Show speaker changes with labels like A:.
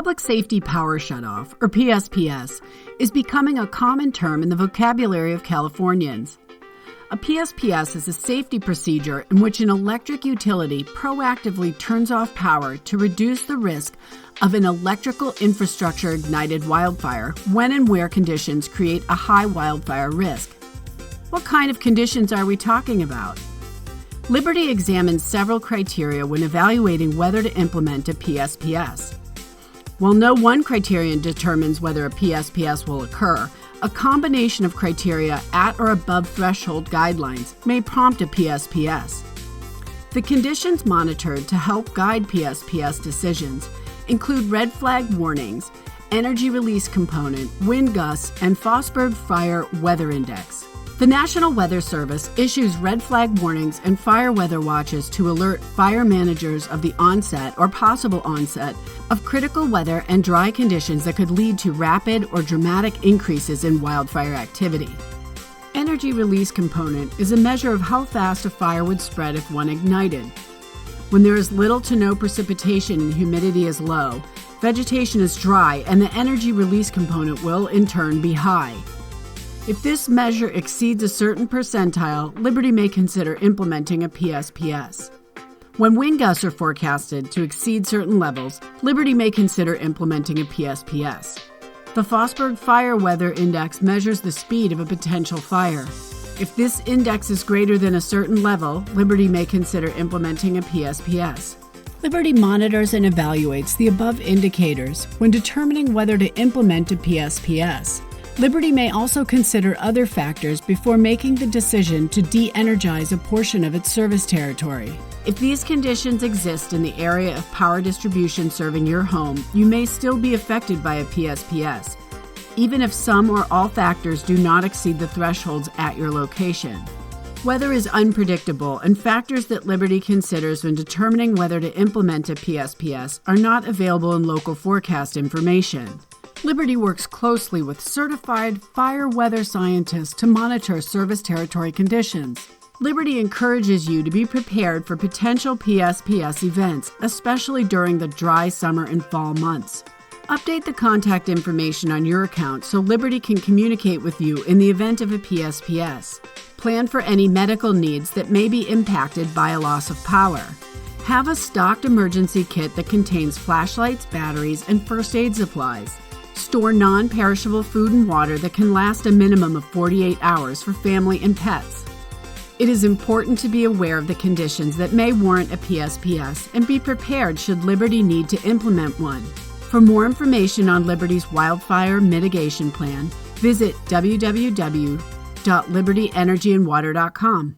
A: Public Safety Power Shutoff, or PSPS, is becoming a common term in the vocabulary of Californians. A PSPS is a safety procedure in which an electric utility proactively turns off power to reduce the risk of an electrical infrastructure ignited wildfire when and where conditions create a high wildfire risk. What kind of conditions are we talking about? Liberty examines several criteria when evaluating whether to implement a PSPS. While no one criterion determines whether a PSPS will occur, a combination of criteria at or above threshold guidelines may prompt a PSPS. The conditions monitored to help guide PSPS decisions include red flag warnings, energy release component, wind gusts, and Fosberg Fire Weather Index. The National Weather Service issues red flag warnings and fire weather watches to alert fire managers of the onset or possible onset of critical weather and dry conditions that could lead to rapid or dramatic increases in wildfire activity. Energy release component is a measure of how fast a fire would spread if one ignited. When there is little to no precipitation and humidity is low, vegetation is dry and the energy release component will in turn be high. If this measure exceeds a certain percentile, Liberty may consider implementing a PSPS. When wind gusts are forecasted to exceed certain levels, Liberty may consider implementing a PSPS. The Fosberg Fire Weather Index measures the speed of a potential fire. If this index is greater than a certain level, Liberty may consider implementing a PSPS. Liberty monitors and evaluates the above indicators when determining whether to implement a PSPS. Liberty may also consider other factors before making the decision to de-energize a portion of its service territory. If these conditions exist in the area of power distribution serving your home, you may still be affected by a PSPS, even if some or all factors do not exceed the thresholds at your location. Weather is unpredictable, and factors that Liberty considers when determining whether to implement a PSPS are not available in local forecast information. Liberty works closely with certified fire weather scientists to monitor service territory conditions. Liberty encourages you to be prepared for potential PSPS events, especially during the dry summer and fall months. Update the contact information on your account so Liberty can communicate with you in the event of a PSPS. Plan for any medical needs that may be impacted by a loss of power. Have a stocked emergency kit that contains flashlights, batteries, and first aid supplies. Store non-perishable food and water that can last a minimum of 48 hours for family and pets. It is important to be aware of the conditions that may warrant a PSPS and be prepared should Liberty need to implement one. For more information on Liberty's wildfire mitigation plan, visit www.libertyenergyandwater.com.